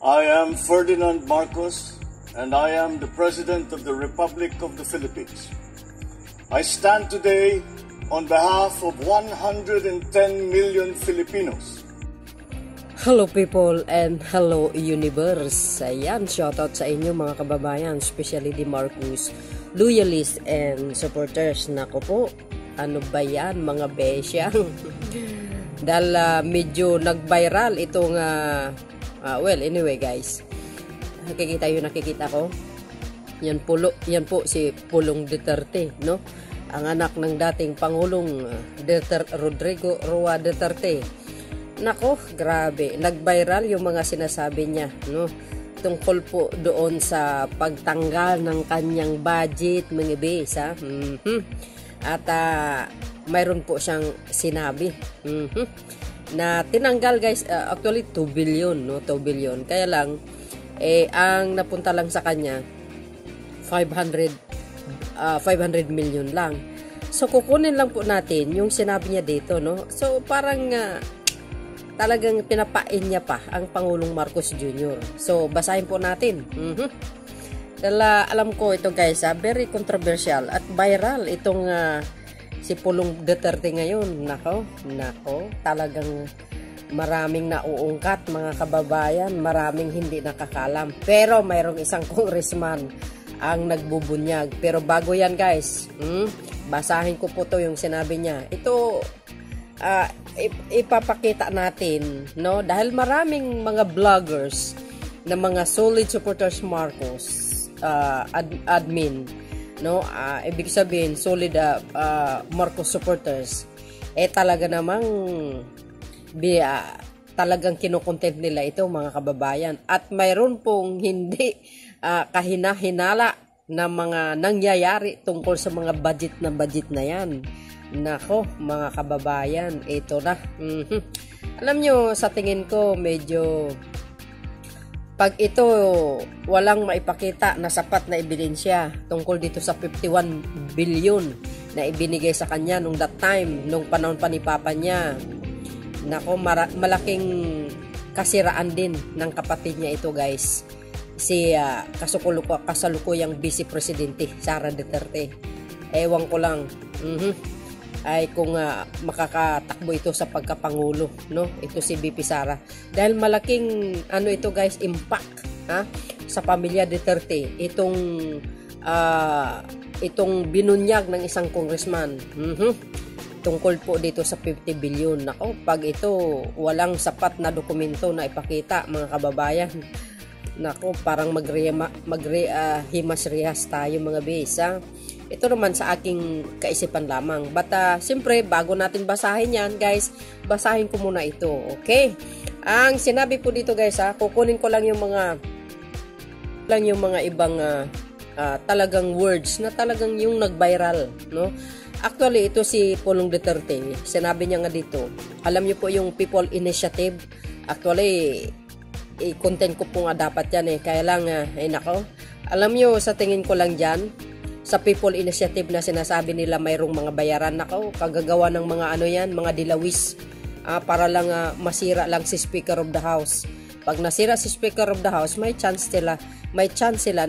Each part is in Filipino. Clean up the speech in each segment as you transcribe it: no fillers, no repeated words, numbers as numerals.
I am Ferdinand Marcos, and I am the President of the Republic of the Philippines. I stand today on behalf of 110 million Filipinos. Hello people and hello universe. Ayan, shoutout sa inyo mga kababayan, especially di Marcos loyalists and supporters. Nako po, ano ba yan mga besyang? Dahil medyo nag-viral itong well, anyway guys, nakikita ko, yan po si Pulong Duterte, no? Ang anak ng dating Pangulong Rodrigo Roa Duterte. Nako, grabe, nag-viral yung mga sinasabi niya, no? Tungkol po doon sa pagtanggal ng kanyang budget, mga besa. At mayroon po siyang sinabi na tinanggal guys, actually 2 billion, no? 2 billion. Kaya lang ang napunta lang sa kanya 500 million lang. So kukunin lang po natin yung sinabi niya dito, no? So parang talagang pinapain niya pa ang Pangulong Marcos Jr. So basahin po natin. Dahil alam ko ito guys, very controversial at viral itong si Pulong Duterte ngayon. Nako, talagang maraming nauungkat mga kababayan, maraming hindi nakakalam. Pero mayroong isang congressman ang nagbubunyag. Pero bago yan guys, basahin ko po to yung sinabi niya. Ito, ipapakita natin, no? Dahil maraming mga vloggers na mga solid supporters Marcos, admin, no? Ibig sabihin solid Marcos supporters, talaga namang talagang kinukontent nila ito mga kababayan, at mayroon pong hindi kahina-hinala na mga nangyayari tungkol sa mga budget na yan. Nako mga kababayan, ito na. Alam nyo, sa tingin ko medyo pag ito walang maipakita na sapat na ebidensya tungkol dito sa 51 billion na ibinigay sa kanya nung that time, nung panahon pa ni Papa niya. Nako, malaking kasiraan din ng kapatid niya ito guys, si kasalukuyang Vice Presidente Sara Duterte. Ewan ko lang ay kung makakatakbo ito sa pagkapangulo, no? Ito si VP Sara. Dahil malaking ano ito guys, impact sa pamilya Duterte itong binunyag ng isang congressman tungkol po dito sa 50 billion. Nako, pag ito walang sapat na dokumento na ipakita mga kababayan, nako, parang himas-rihas tayo mga besa. Ito naman sa aking kaisipan lamang. But siyempre, bago natin basahin yan guys, basahin ko muna ito. Okay? Ang sinabi po dito guys, kukunin ko lang yung mga ibang talagang words na talagang yung nag-viral, no? Actually, ito si Pulong Duterte, sinabi niya nga dito, alam niyo po yung People Initiative, actually i-content ko po nga dapat yan kaya lang nako, alam niyo, sa tingin ko lang dyan sa People Initiative na sinasabi nila mayroong mga bayaran, nako, kagagawa ng mga ano yan, mga dilawis, para lang masira lang si Speaker of the House. Pag nasira si Speaker of the House, may chance sila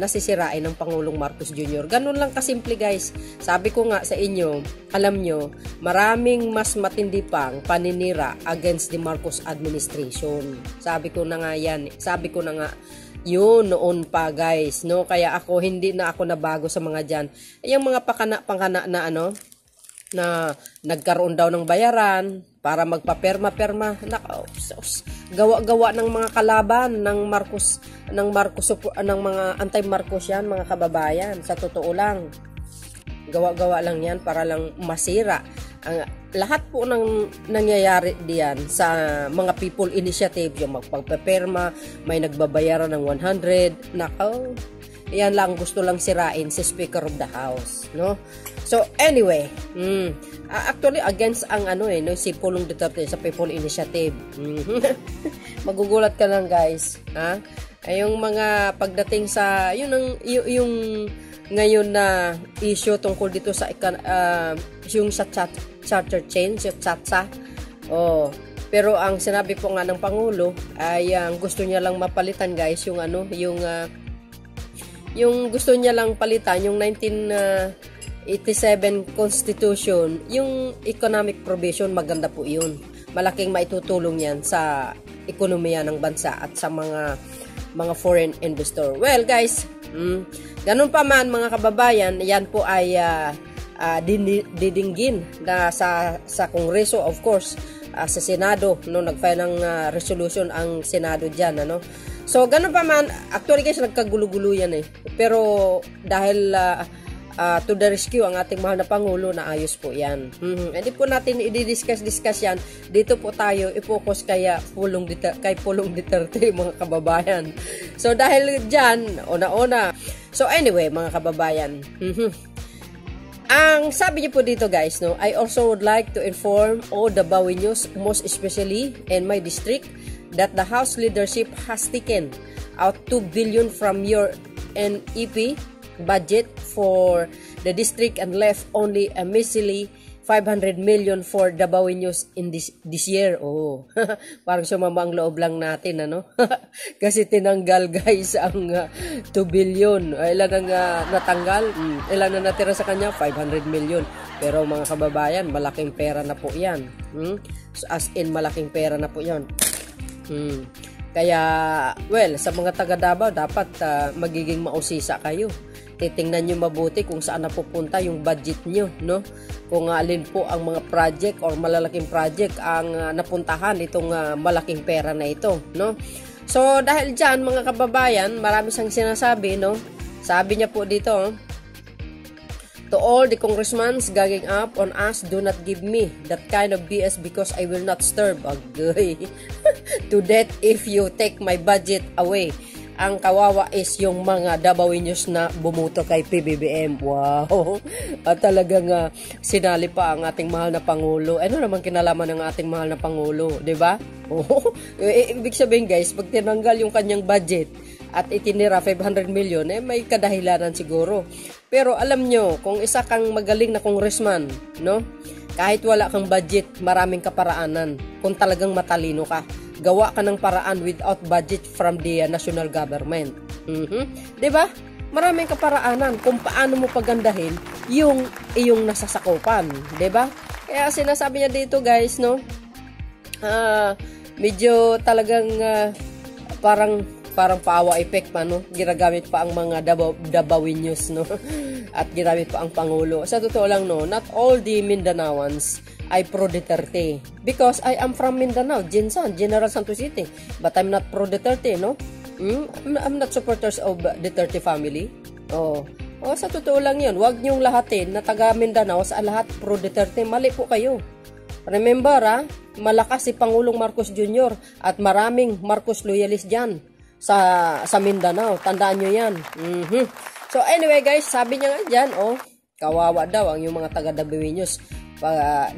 na sisirain ng Pangulong Marcos Jr. Ganun lang kasimple guys. Sabi ko nga sa inyo, alam nyo, maraming mas matindi pang paninira against the Marcos administration. Sabi ko na nga yun noon pa guys, no? Kaya ako, hindi na ako nabago sa mga dyan. Yung mga pangkana na na nagkaroon daw ng bayaran para magpaperma-perma, gawa-gawa ng mga kalaban ng mga anti-Marcos yan mga kababayan. Sa totoo lang, gawa-gawa lang yan para lang masira lahat po ng nangyayari diyan sa mga People Initiative, yung magpagpaperma, may nagbabayaran ng 100, nako, yan lang, gusto lang sirain si Speaker of the House, no? So anyway, actually against ang si Pulong Duterte sa People Initiative. Magugulat ka lang guys, yung mga pagdating sa yung ngayon na issue tungkol dito sa yung sa charter change, yung chatsa. Pero ang sinabi po nga ng Pangulo ay ang gusto niya lang mapalitan guys yung yung gusto niya lang palitan yung 1987 Constitution, yung economic provision, maganda po yun. Malaking maitutulong yan sa ekonomiya ng bansa at sa mga foreign investor. Well guys, ganun pa man mga kababayan, yan po ay didinggin na sa Kongreso, of course, sa Senado, no, nag-file ng resolution ang Senado diyan, ano. So ganun pa man, actually guys, nagkagulo-gulo yan pero dahil to the rescue ang ating mahal na Pangulo, na ayos po yan. Hindi po natin i-discuss yan. Dito po tayo i-focus kay Pulong Duterte mga kababayan. So dahil dyan, una-una. So anyway mga kababayan, ang sabi niyo po dito guys, no, I also would like to inform all the Dabaweños, most especially in my district, that the House leadership has taken out 2 billion from your NEP budget for the district and left only a measly 500 million for Dabaweños in this year. Oh, parang sumama ang loob lang natin, ano? Kasi tinanggal guys ang 2 billion. Ilan ang natanggal? Ilan na natira sa kanya? 500 million. Pero mga kababayan, malaking pera na po yan. So, as in, malaking pera na po yan. Kaya, well, sa mga taga Davao, dapat magiging mausisa kayo. Titingnan nyo mabuti kung saan napupunta yung budget nyo, no? Kung alin po ang mga project or malalaking project ang napuntahan itong malaking pera na ito, no? So, dahil dyan, mga kababayan, marami siyang sinasabi, no? Sabi niya po dito, to all the congressmen ganging up on us, do not give me that kind of BS because I will not starve to death if you take my budget away. Ang kawawa is yung mga Dabaweños na bumuto kay PBBM. Wow! At talagang sinali pa ang ating mahal na Pangulo. Ano naman kinalaman ng ating mahal na Pangulo, di ba? Ibig sabihin guys, pag tinanggal yung kanyang budget at itinira 500 million, may kadahilanan siguro. Pero alam nyo, kung isa kang magaling na congressman, no? Kahit wala kang budget, maraming kaparaanan. Kung talagang matalino ka, gawa ka ng paraan without budget from the national government. Diba? Maraming kaparaanan kung paano mo pagandahin yung iyong nasasakupan. Diba? Kaya sinasabi niya dito guys, no? Medyo talagang parang paawa effect pa, no? Ginagamit pa ang mga Dabaweños, no? At ginamit pa ang Pangulo. Sa totoo lang, no, not all the Mindanaoans ay pro-Duterte. Because I am from Mindanao, Jinsan, General Santos City. But I'm not pro-Duterte, no? I'm not supporters of Duterte family. Sa totoo lang yun. Huwag niyong lahatin na taga Mindanao sa lahat pro-Duterte. Mali po kayo. Remember, malakas si Pangulong Marcos Jr. at maraming Marcos loyalist dyan sa Mindanao. Tandaan nyo yan. So anyway guys, sabi niya nga dyan, kawawa daw ang yung mga taga-Dabaweños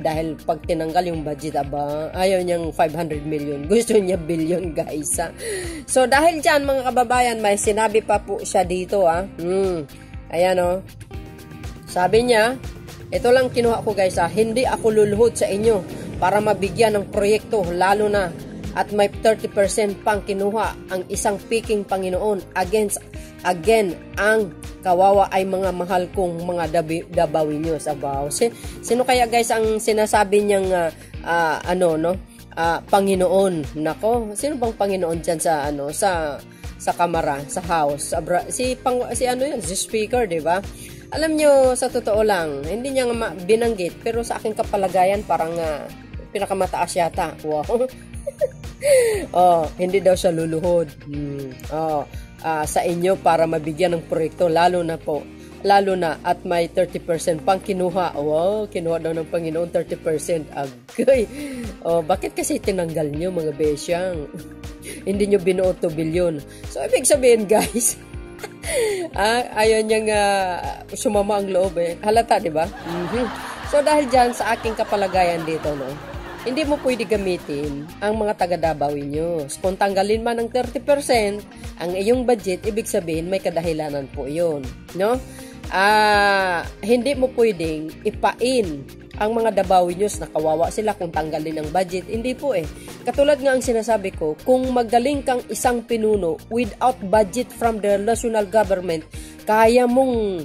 dahil pag tinanggal yung budget, ayaw niyang 500 million, gusto niya billion guys. So dahil dyan mga kababayan, may sinabi pa po siya dito. Ayan sabi niya, ito lang kinuha ko guys, hindi ako luluhod sa inyo para mabigyan ng proyekto, lalo na at may 30% pang kinuha ang isang piking Panginoon again ang kawawa ay mga mahal kong mga Dabaweños. Sino kaya guys ang sinasabi niyang Panginoon? Nako, sino bang Panginoon diyan sa kamara, sa house, si speaker, di ba? Alam nyo, sa totoo lang, hindi niya binanggit, pero sa aking kapalagayan parang pinakamataas yata. Wow. Hindi daw siya luluhod sa inyo para mabigyan ng proyekto, lalo na at may 30% pang kinuha. Wow, kinuha daw ng Panginoon 30%. Agay. Bakit kasi tinanggal nyo mga besyang? Hindi nyo binuo 2 billion. So ibig sabihin guys, ayaw niyang sumama ang loob halata, di ba? So dahil dyan sa aking kapalagayan dito, no, hindi mo pwede gamitin ang mga taga-Dabaweños. Kung tanggalin man ng 30% ang iyong budget, ibig sabihin may kadahilanan po yun, no? Hindi mo pwedeng ipain ang mga Dabaweños na kawawa sila kung tanggalin ang budget. Hindi po eh. Katulad nga ang sinasabi ko, kung magaling kang isang pinuno without budget from the national government, kaya mo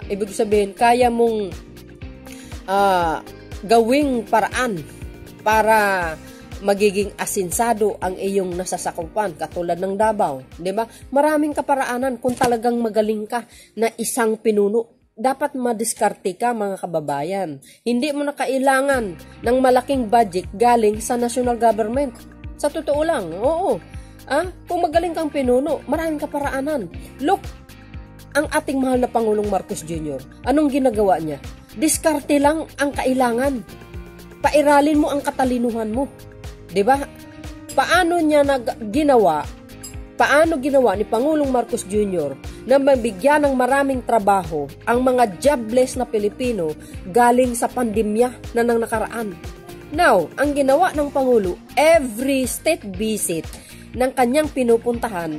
ibig sabihin, kaya mong gawing paraan para magiging asinsado ang iyong nasasakupan, katulad ng Davao, 'di ba? Maraming kaparaanan kung talagang magaling ka na isang pinuno. Dapat madiskarte ka, mga kababayan. Hindi mo na kailangan ng malaking budget galing sa national government. Sa totoo lang, oo. Kung magaling kang pinuno, maraming kaparaanan. Look, ang ating mahal na Pangulong Marcos Jr., anong ginagawa niya? Diskarte lang ang kailangan. Pairalin mo ang katalinuhan mo. 'Di ba? Paano ginawa ni Pangulong Marcos Jr. na mabigyan ng maraming trabaho ang mga jobless na Pilipino galing sa pandemya na nang nakaraan? Now, ang ginawa ng Pangulo, every state visit ng kanyang pinupuntahan,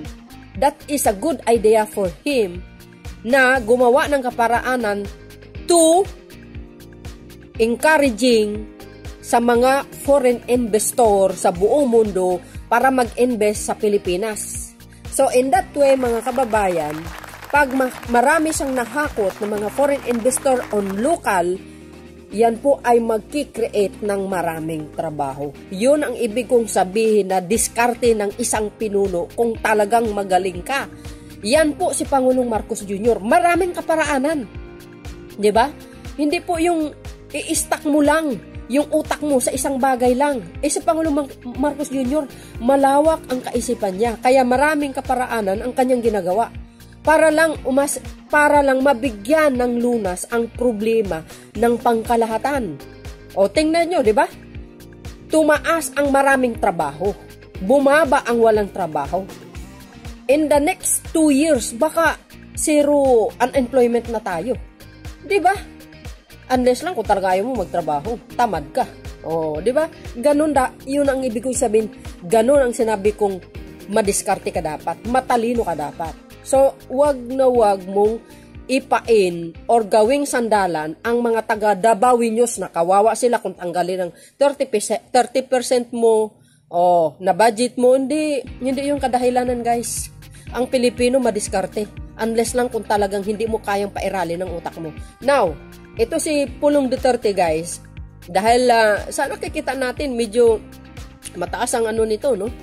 that is a good idea for him na gumawa ng kaparaanan to encouraging sa mga foreign investor sa buong mundo para mag-invest sa Pilipinas. So in that way, mga kababayan, pag marami siyang nahakot ng mga foreign investor on local, yan po ay magki-create ng maraming trabaho. Yun ang ibig kong sabihin na diskarte ng isang pinuno kung talagang magaling ka. Yan po si Pangulong Marcos Jr. Maraming kaparaanan. 'Di ba? Hindi po yung i-stack mo lang yung utak mo sa isang bagay lang. Si Pangulong Marcos Jr., malawak ang kaisipan niya. Kaya maraming kaparaanan ang kanyang ginagawa. Para lang mabigyan ng lunas ang problema ng pangkalahatan. O tingnan nyo, di ba? Tumaas ang maraming trabaho. Bumaba ang walang trabaho. In the next 2 years, baka zero unemployment na tayo. Di ba? Unless lang kung talaga ayaw mo magtrabaho, tamad ka. Di ba? Ganun yun ang ibig kong sabihin. Ganun ang sinabi kong madiskarte ka dapat, matalino ka dapat. So, wag na wag mong ipain or gawing sandalan ang mga taga Dabaweños na kawawa sila kung tanggalin ng 30% mo na budget mo. Hindi yung kadahilanan, guys. Ang Pilipino madiskarte. Unless lang kung talagang hindi mo kayang pairali ng utak mo. Now, ito si Pulong Duterte, guys, dahil sa nakikita natin, medyo mataas ang nito, no?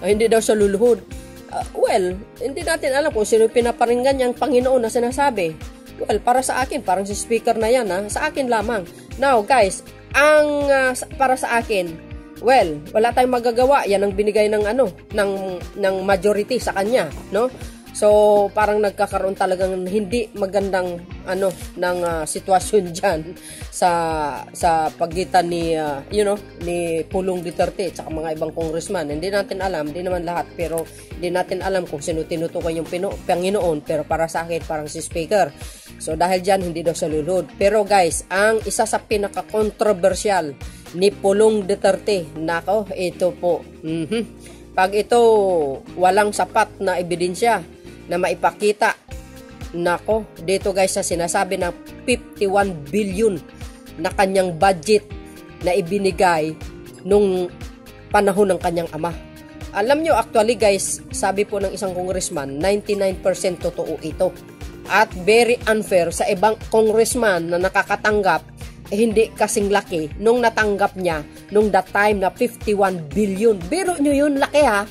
Hindi daw siya luluhod. Well, hindi natin alam kung sino pinaparinggan niyang Panginoon na sinasabi. Well, para sa akin, parang si speaker na yan, sa akin lamang. Now, guys, para sa akin, well, wala tayong magagawa. Yan ang binigay ng ng majority sa kanya, no? So, parang nagkakaroon talagang hindi magandang ng sitwasyon diyan sa pagitan ni ni Pulong Duterte at mga ibang congressman. Hindi natin alam, hindi naman lahat, pero hindi natin alam kung sino tinutukoy yung Panginoon, pero para sa akin parang si speaker. So, dahil diyan hindi daw sa lulod. Pero guys, ang isa sa pinaka-controversial ni Pulong Duterte, nako, ito po. Pag ito walang sapat na ebidensya na maipakita, nako, dito guys sa sinasabi na 51 billion na kanyang budget na ibinigay nung panahon ng kanyang ama. Alam nyo, actually guys, sabi po ng isang congressman, 99% totoo ito. At very unfair sa ibang congressman na nakakatanggap, hindi kasing laki nung natanggap niya nung that time na 51 billion. Biro nyo yun, laki ha.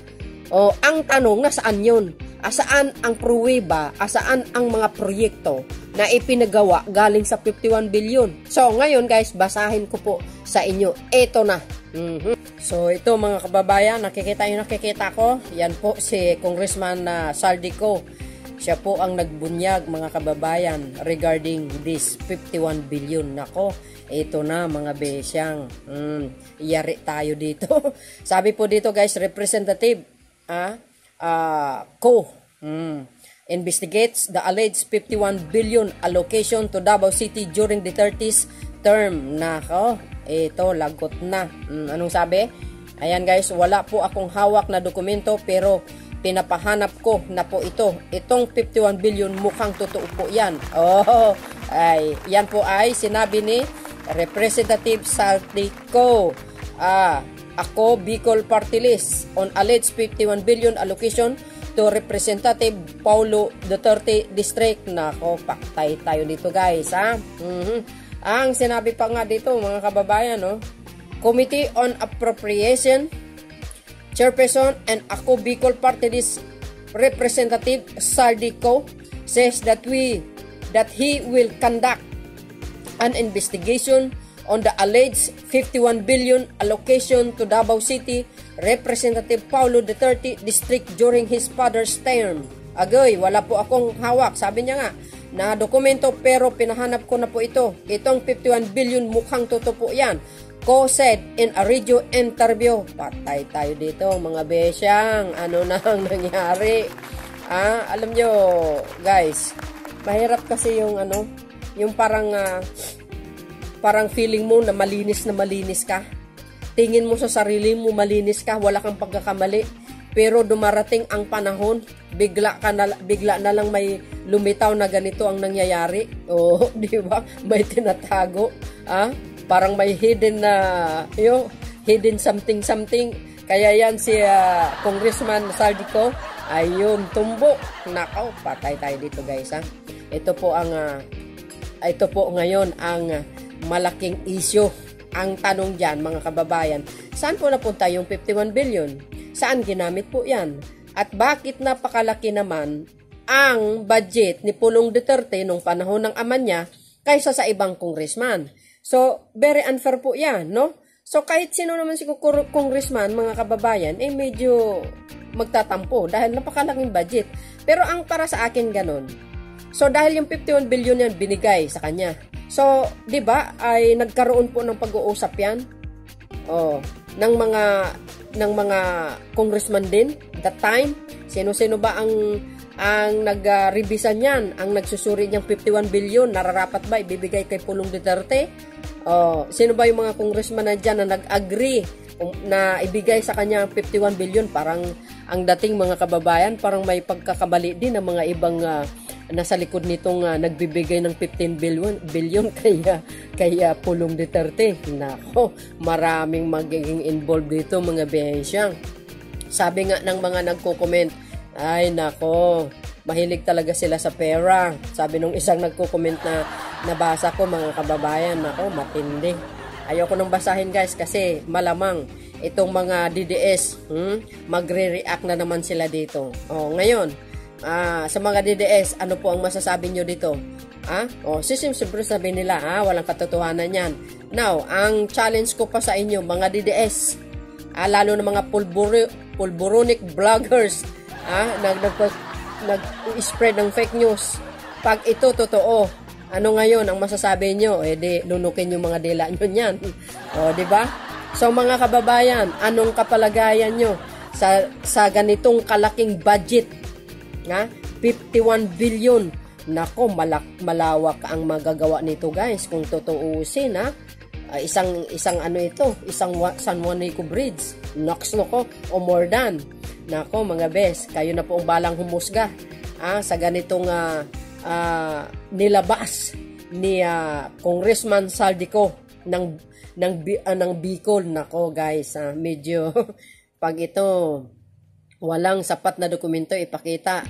Ang tanong, nasaan yun? Asaan ang pruweba? Asaan ang mga proyekto na ipinagawa galing sa 51 billion? So, ngayon guys, basahin ko po sa inyo. Ito na. So, ito mga kababayan, nakikita ko. Yan po si Congressman Saldico. Siya po ang nagbunyag, mga kababayan, regarding this 51 billion. Nako, ito na mga besyang. Yari tayo dito. Sabi po dito guys, Representative investigates the alleged 51 billion allocation to Davao City during the 30th term. Nako, ito lagot na. Anong sabi? Ayan guys, wala po akong hawak na dokumento pero pinapahanap ko na po ito. Itong 51 billion mukhang totoo po yan. Ay, yan po ay sinabi ni Representative Saldico. Ako, Bicol Party List on alleged 51 billion allocation to Representative Paulo Duterte District. Nako, paktay tayo dito guys, ha? Ang sinabi pa nga dito mga kababayan, no? Committee on Appropriation Chairperson and Ako Bicol Party List Representative Saldico says that he will conduct an investigation on the alleged 51 billion allocation to Davao City Representative Paulo Duterte District during his father's term. Agoy, wala po akong hawak. Sabi niya nga, na dokumento pero pinahanap ko na po ito. Itong 51 billion mukhang totoo po yan. Ko said in a radio interview. Patay tayo dito mga besyang. Ano nang nangyari? Alam nyo guys, mahirap kasi yung yung parang feeling mo na malinis ka. Tingin mo sa sarili mo malinis ka, wala kang pagkakamali. Pero dumarating ang panahon, bigla na lang may lumitaw na ganito ang nangyayari. Oh, di ba? May tinatago. Parang may hidden hidden something. Kaya yan si Congressman Saldico, ayun, tumbok. Nakaw, patay tayo dito guys, ha. Ito po ngayon ang malaking issue. Ang tanong diyan mga kababayan, saan po napunta yung 51 billion? Saan ginamit po yan? At bakit napakalaki naman ang budget ni Pulong Duterte nung panahon ng ama niya kaysa sa ibang congressman? So, very unfair po yan, no? So, kahit sino naman si congressman, mga kababayan, medyo magtatampo dahil napakalaking budget. Pero ang para sa akin ganon. So, dahil yung 51 billion yan binigay sa kanya. So, 'di ba, ay nagkaroon po ng pag-uusap 'yan. Ng mga congressman din that time. Sino-sino ba ang nag-revisan niyan, ang nagsusuri niyang 51 billion, nararapat ba ibibigay kay Pulong Duterte? Sino ba yung mga congressman na diyan na nag-agree na ibigay sa kanya ang 51 billion? Parang ang dating mga kababayan, parang may pagkakamali din ng mga ibang nasa likod nitong nagbibigay ng 15 billion kaya Pulong Duterte. Nako, maraming magiging involved dito mga behensyang. Sabi nga ng mga nagko-comment, ay nako, mahilig talaga sila sa pera. Sabi nung isang nagko-comment na nabasa ko mga kababayan, nako, matindi. Ayoko nang basahin guys kasi malamang itong mga DDS magre-react na naman sila dito. Ngayon, sa mga DDS, ano po ang masasabi nyo dito? Siyempre sabi nila, walang katotohanan yan. Now, ang challenge ko pa sa inyo, mga DDS, lalo na mga pulburonic vloggers, nag-spread ng fake news. Pag ito totoo, ano ngayon ang masasabi nyo? Di lunukin yung mga dila nyo yan. Di ba? So mga kababayan, anong kapalagayan nyo sa ganitong kalaking budget? 51 billion. Nako, malawak ang magagawa nito guys kung tutuusin. Isang isang San Juanico Bridge, nako, o more than. Nako mga bes, kayo na po ang balang humusga sa ganitong nilabas ni Congressman Saldico ng Bicol. Nako guys, medyo pag ito walang sapat na dokumento ipakita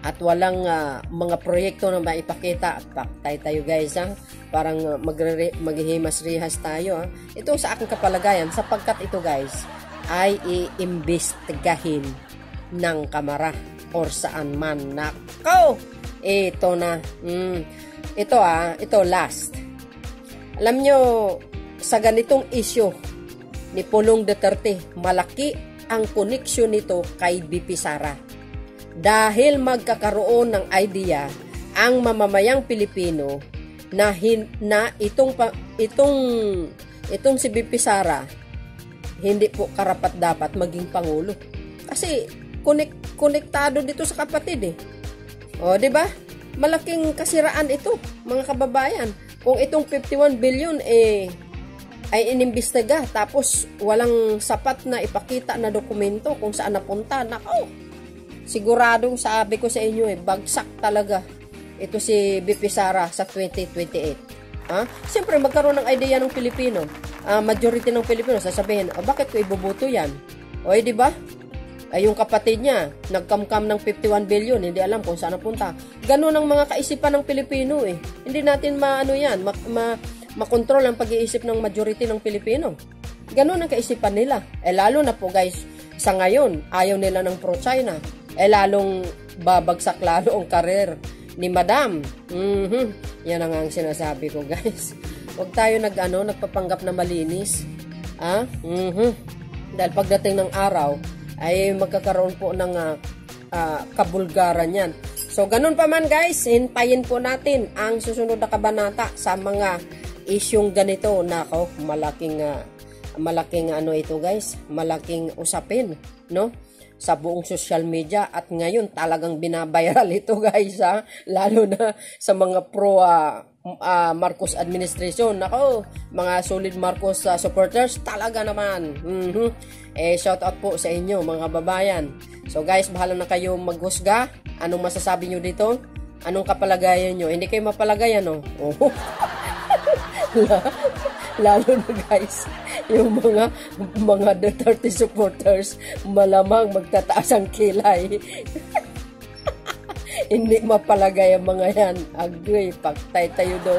at walang mga proyekto na maipakita, paktay tayo guys, parang maghihimas-rihas tayo. Ito sa aking kapalagayan sapagkat ito guys ay iimbestigahin ng Kamara or saan man. Nako, ito na ito last. Alam nyo, sa ganitong issue ni Pulong Duterte, malaki ang koneksyon nito kay BP Sara. Dahil magkakaroon ng idea ang mamamayang Pilipino na itong si BP Sara hindi po karapat-dapat maging pangulo. Kasi konektado dito sa kapatid . Di ba? Malaking kasiraan ito, mga kababayan. Kung itong 51 billion ay inimbestiga tapos walang sapat na ipakita na dokumento kung saan napunta. Nako, siguradong sabi ko sa inyo bagsak talaga ito si BP Sara sa 2028. Siyempre, magkaroon ng idea ng Pilipino. Majority ng Pilipino, sasabihin, bakit ko ibubuto yan? O, di ba? Ay, yung kapatid niya, nagkamkam ng 51 billion, hindi alam kung saan napunta. Ganun ang mga kaisipan ng Pilipino eh. Hindi natin makontrol ang pag-iisip ng majority ng Pilipino. Ganun ang kaisipan nila. Lalo na po guys, sa ngayon, ayaw nila ng pro-China. Lalong babagsak lalo ang karir ni Madam. Yan ang sinasabi ko guys. Huwag tayo nagpapanggap na malinis. Dahil pagdating ng araw, ay magkakaroon po ng kabulgaran yan. So, ganun pa man guys, hintayin po natin ang susunod na kabanata sa mga isyong ganito. Nako, malaking ito guys, malaking usapin, no? Sa buong social media at ngayon talagang binaviral ito guys, lalo na sa mga pro Marcos administration. Nako, mga solid Marcos supporters talaga naman. Shout out po sa inyo mga babayan. So guys, bahala na kayo maghusga. Anong masasabi nyo dito? Anong kapalagayan nyo? Hindi kayo mapalagayan, no? Lalo na guys, yung mga Duterte supporters, malamang magtataas ang kilay. Hindi mapalagay ang mga yan. Agree, pagtay tayo do.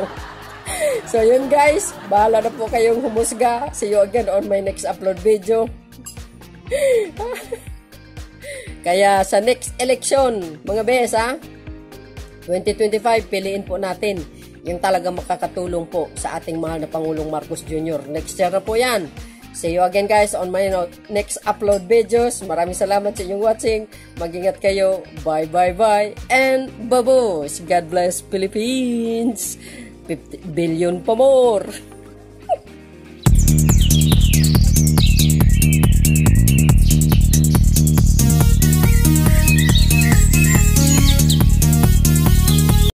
So yun guys, bahala na po kayong humusga. See you again on my next upload video. Kaya sa next election, mga bes 2025, piliin po natin yung talaga makakatulong po sa ating mahal na Pangulong Marcos Jr. Next year na po yan. See you again guys on my next upload videos. Maraming salamat sa inyong watching. Mag-ingat kayo. Bye bye bye. And babos. God bless Philippines. 50 billion pa more.